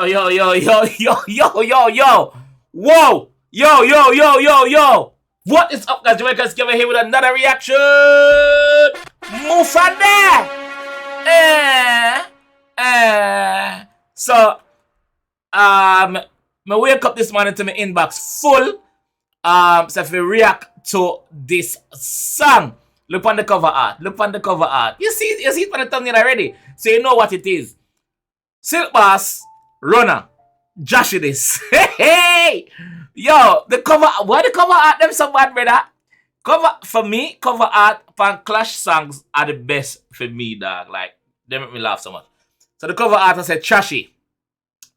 yo, yo, yo, yo, yo, yo, yo. Whoa. Yo, yo, yo, yo, yo. What is up, guys? Jamaica's Kevin here with another reaction. Move from there. So, I wake up this morning to my inbox full. So if we react to this song, look on the cover art. Look on the cover art. You see it on the thumbnail already. So you know what it is. Silk Bass, Runner, Joshy this. Hey, yo, the cover. Why the cover art them so bad, brother? For me, cover art for Clash songs are the best for me, dog. Like they make me laugh so much. So the cover art I said Trashy.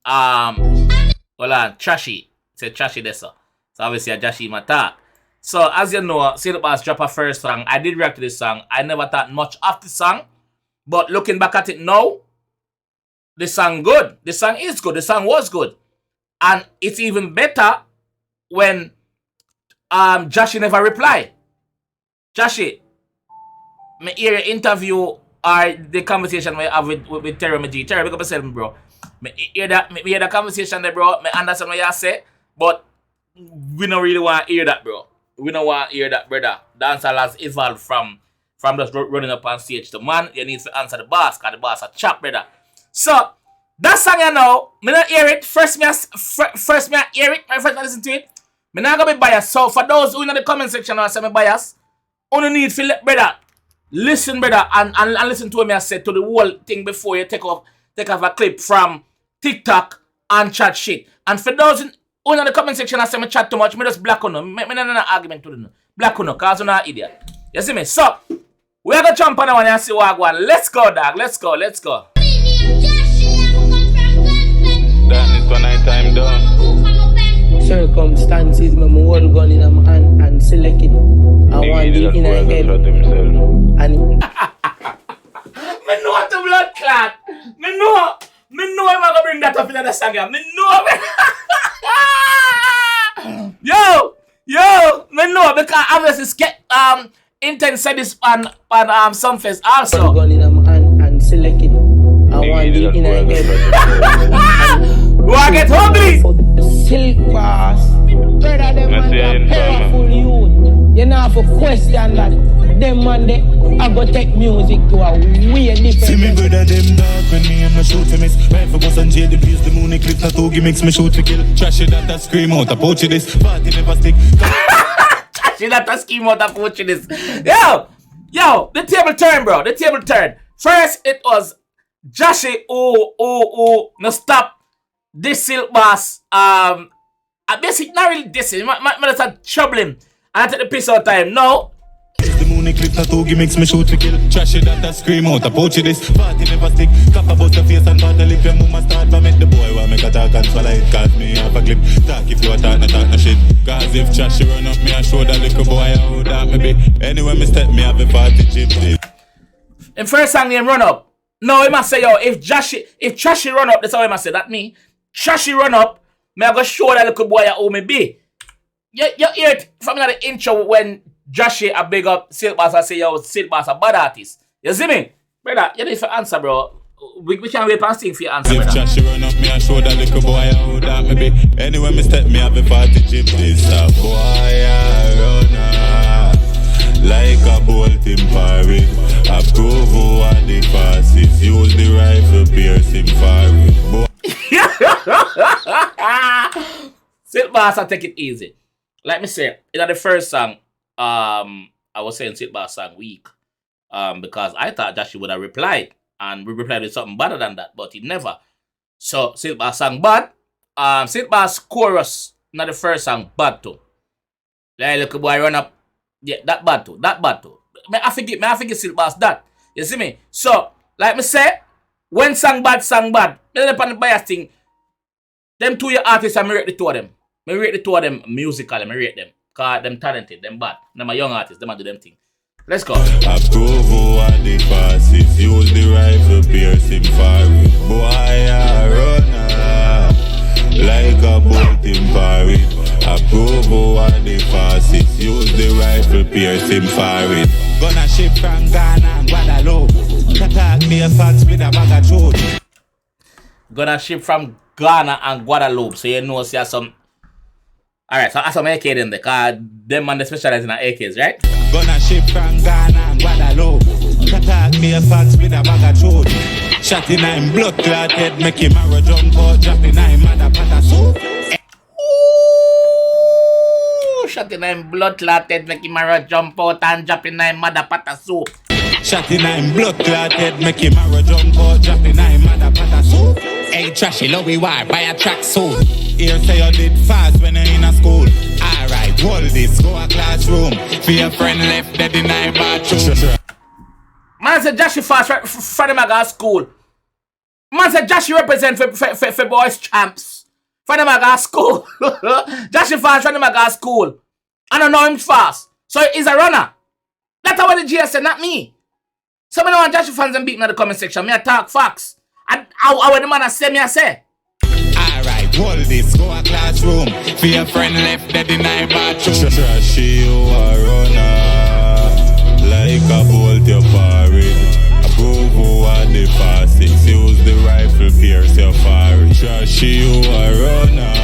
Hold on, Trashy. Say Trashy this. So obviously I Joshy my talk. So as you know, Silk Bass dropped a first song. I did react to this song. I never thought much of the song, but looking back at it now, the song good. The song is good. The song was good, and it's even better when Joshy never reply. Joshy, me hear your interview or the conversation we have with Terry G. Terry, pick up yourself, bro. Me hear the conversation there, bro. Me understand what you say, but we don't really want to hear that, bro. We don't want to hear that, brother. Dancehall has evolved from just running up on stage to man. You need to answer the boss, because the boss a chop, brother. So that song you know, me not hear it. First me hear it. First I listen to it. Me not gonna be biased. So for those who in the comment section are say me biased, only need to let brother listen, brother, and listen to what I said to the whole thing before you take off a clip from TikTok and chat shit. And for those in the comment section I say me chat too much, me just black on them. Me not argument to them. Black on them, cause you're not an idiot. You see me? So we're gonna jump on the one and see what I want. Let's go, dog. Let's go. Darkness when night time done. Circumstances, my whole gun in my hand and select it. I want it in a head. And me know what the blood clot. Me know I'm gonna bring that up in the song. Me know. Me know because obviously Intense said this on Sunfest also. gun in my hand and select it. I want it in a head. Do I get ugly? Silk Bass, brother, them man powerful youth. You know have a question that them man they I go take music to a way different. See me brother them dark when me and my shoot to miss. Rifle goes and jail the piece the moon eclipse that two gimmicks me shoot to kill. Trash it that scream out approach this party never stick. Trash it that scheme out approach this. Yo, the table turn, bro. The table turn. First it was Joshy no stop. This Silk Bass, I basically not really dissing. Man, start troubling. And I take the piss out of time. No. The moon eclipse that two gimmicks me shoot to kill. Trash it that scream out approach this party never stick. Cap about the face and battle if your mama start to make the boy want make a talk and swallow it. Cause me have a clip. Talk if you a talk no shit. Cause if Trashy run up me I show that little boy how that me be. Anyway me step me have a party chip. In first song name run up. No, he must say yo, if Trashy run up, that's how he must say. That me. Trashy run up, me I go show that little boy how me be. You hear it from the intro when Joshy a big up Silk Bass and say yo, Silk Bass a bad artist. You see me? Brother, you need to answer, bro. We can't wait and sing for your answer, if brother. Trashy run up me I show that little boy how that me be. Anyway me step me have a party chip. This a boy a runner like a bolt in Paris. Approve who are the fastest. Use the rifle pierce him for it. Silk Bass, I take it easy. Like me say, in the first song, I was saying Silk Bass song weak. Because I thought Joshy would have replied. And we replied with something better than that, but he never. So Silk Bass song bad. Silk Bass chorus, not the first song, bad too. Like little boy run up. Yeah, that bad too. I forget Silk Bass that. You see me? So, like me say, when song bad. Then upon the bias thing, them two artists, I rate the two of them. I rate the two of them musically, I rate them. Because them talented, them bad. Them are young artists, them do them thing. Let's go. Approve who are the fastest. Use the rifle pierce him for it. Boy a runner like a bolt in Paris. Approve who are the fastest. Use the rifle pierce him for it. Gonna ship from Ghana and Guadeloupe. Attack me a fox with a bag of truth. Gonna ship from Ghana and Guadeloupe. So you know, see some. Alright, so I have some AK in there, because them man they specialize in AKs, right? Gonna ship from Ghana and Guadeloupe. Attack me a fox with a bag of truth. Shot in him blood clotted, make him arrow jump out, drop in him mother pata soup. Ooh, shot in him blood clotted, make him arrow jump out and drop in him mother pata soup. Shot in him blood clotted, make him arrow jump out, drop in him mother pata soup. Hey trashy, love we war, buy a track suit. Here say you did fast when you're in a school. Alright, hold this, go a classroom. For your friend left dead in a bathroom. Man said Joshy fast for them I got school. Man said Joshy represent for boys champs. For them I got school. Joshy fast for them I got school. I don't know him fast. So he's a runner. That's what the GS said, not me. Some of the Joshy fans and beat me in the comment section. Me I talk facts. And how the man I say, me I say. Alright, hold this, go a classroom. For your friend left dead in a bathroom. Trashy, you a runner. Like a bolt your parade. Approve who are the fastest. Use the rifle, pierce your forehead. Trashy, you a runner.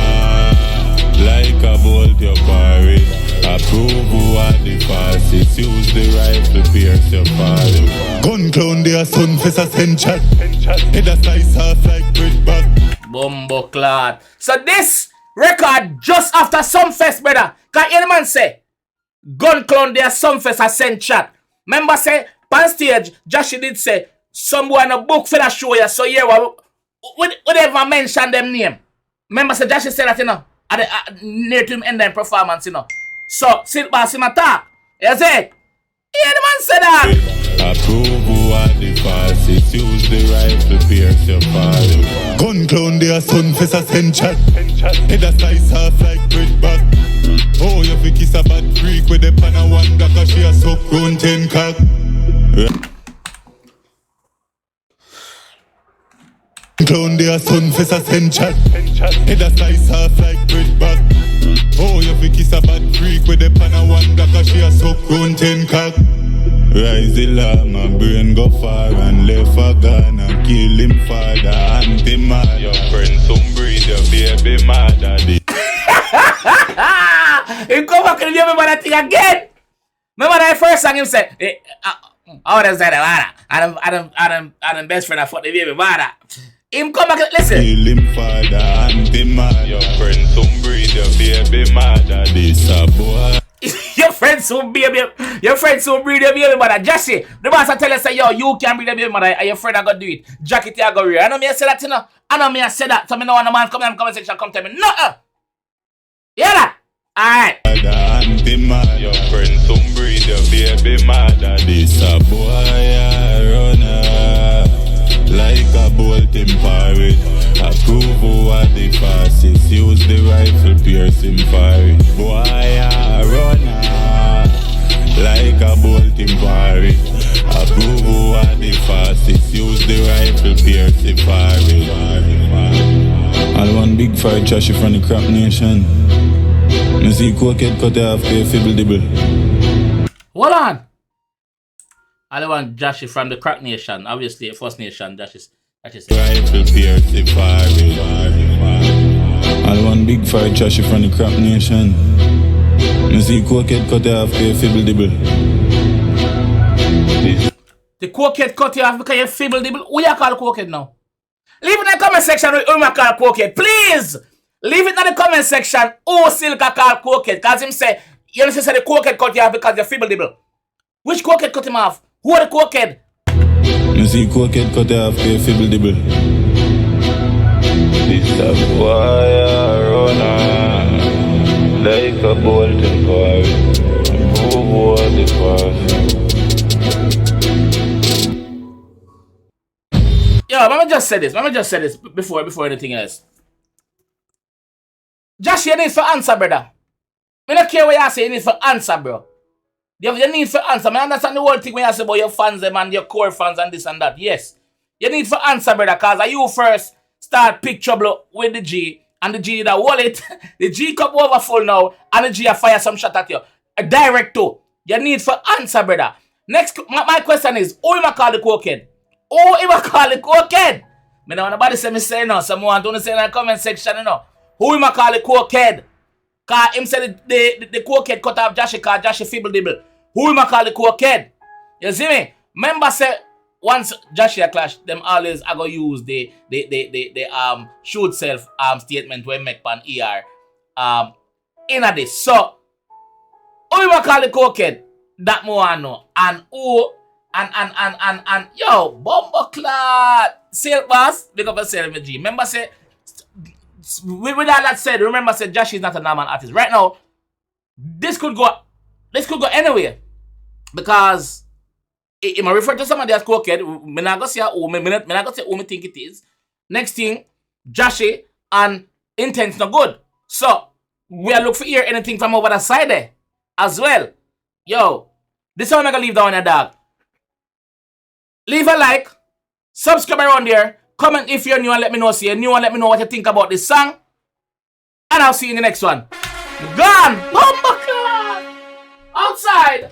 Like a bolt your parade. Approve who are the fastest. Use the rifle, pierce your forehead. Gun clown, they are son face a send chat. Head a slice off like bread bag. Bumbo clad. So this record just after Sumfest, brother. Can any man say Gun Clown there Sumfest a send chat? Remember say on stage, Joshy did say someone a book for the show ya. So yeah, whatever mention them name. Remember say Joshy said that, you know, at the near to him end them performance, you know. So sit back him attack. You say, yeah, the man said that. Approve who are the fastest. Use the rifle, pierce your father. Gun clown there son face a send chat. Head a slice off like bread bag. Oh, you fi kiss a bad freak with the pan a one black a she a suck round 10 cock. Clown there son face a send chat. Head a slice off like bread bag. Oh, you fi kiss a bad freak with the pan a one black a she a suck round 10 cock. Rise the lamb, my brain go far and left a gun and kill him father and the mother. Your friend some breed your baby mother. He come back and remember that thing again. Remember that first song him said, I would have said Adam best friend I fought the baby mother. Him come back and listen. Kill him father and the mother. Your friend some breed your baby mother. This a boy. Your friends who breed your baby mother. Joshy, the boss tell us say, yo, you can breed your baby mother and your friend I go do it. Jacket I go real. I know me I say that, you know. I know me I say that. So me know when a man come in the comment section come tell me, no. Yeah that? Alright. Your friend some breed your baby mother. This a boy a runner. Like a bolt in parade. Approve who are the fastest. Use the rifle, pierce him forehead. Boy a runner. Like a bolt in parade. Approve who are the fastest. Use the rifle, pierce him forehead. All one big fire trashy from the crap nation. You see 𝐑𝐂𝐂𝐂𝐓𝐿 fibble dibble. Hold on. I want Joshy from the Crack Nation. Obviously, First Nation, Joshy. Rifle pierce the forehead. All one big fire trashy from the crap nation. You see 𝐑𝐂𝐂𝐂𝐓𝐿 fibble dibble. The 𝐑𝐂𝐂𝐂𝐓 because you fibble dibble. Who you call 𝐑𝐂𝐂𝐂 now? Leave it in the comment section who you call 𝐑𝐂𝐂𝐂. Please! Leave it in the comment section who still call 𝐑𝐂𝐂𝐂. Because him say, you know, say the 𝐑𝐂𝐂𝐂𝐂 because you fibble dibble. Which 𝐑𝐂𝐂𝐂 cut him off? Who are the 𝐑𝐂𝐂𝐂? You see 𝐑𝐂𝐂𝐂𝐂𝐓𝐿 fibble dibble. This a boy a runner. Like a bolt in parade. Who are the fastest? Yo, let me just say this before anything else. Josh, you need for answer, brother. I don't care what you say, you need for answer, bro. You need for answer. I understand the whole thing when you say about your fans them and your core fans and this and that. Yes. You need for answer, brother, because you first start pick trouble with the G and the G that wallet. The G cup over full now and the G a fire some shot at you. A direct to. You need for answer, brother. Next, my question is, who you call the 𝐑𝐂𝐂𝐂? Who you call the 𝐑𝐂𝐂𝐂? Me know nobody say me say no. Someone want to say in the comment section, you know. Who him a call the cokehead? Cause him say the cokehead cut off Joshy cause Joshy feeble dibble. Who him a call the cokehead? You see me? Remember say once Joshy a clash, them always I go use the shoot self statement when make pan ER in a this. So who him a call the cokehead? That more I know. And who and yo, Bumbo Clot, Sale Boss, big up yourself, G. Remember say, with all that said, remember say Josh is not a normal artist. Right now, this could go anywhere. Because if I refer to somebody as cokehead, me not go say who me think it is. Next thing, Joshy and intent's not good. So we are look for hear anything from over the side there as well. Yo, this is how I'm gonna leave down your dog. Leave a like, subscribe around there, comment if you're new and let me know. See you're new and let me know what you think about this song. And I'll see you in the next one. Gone! Outside!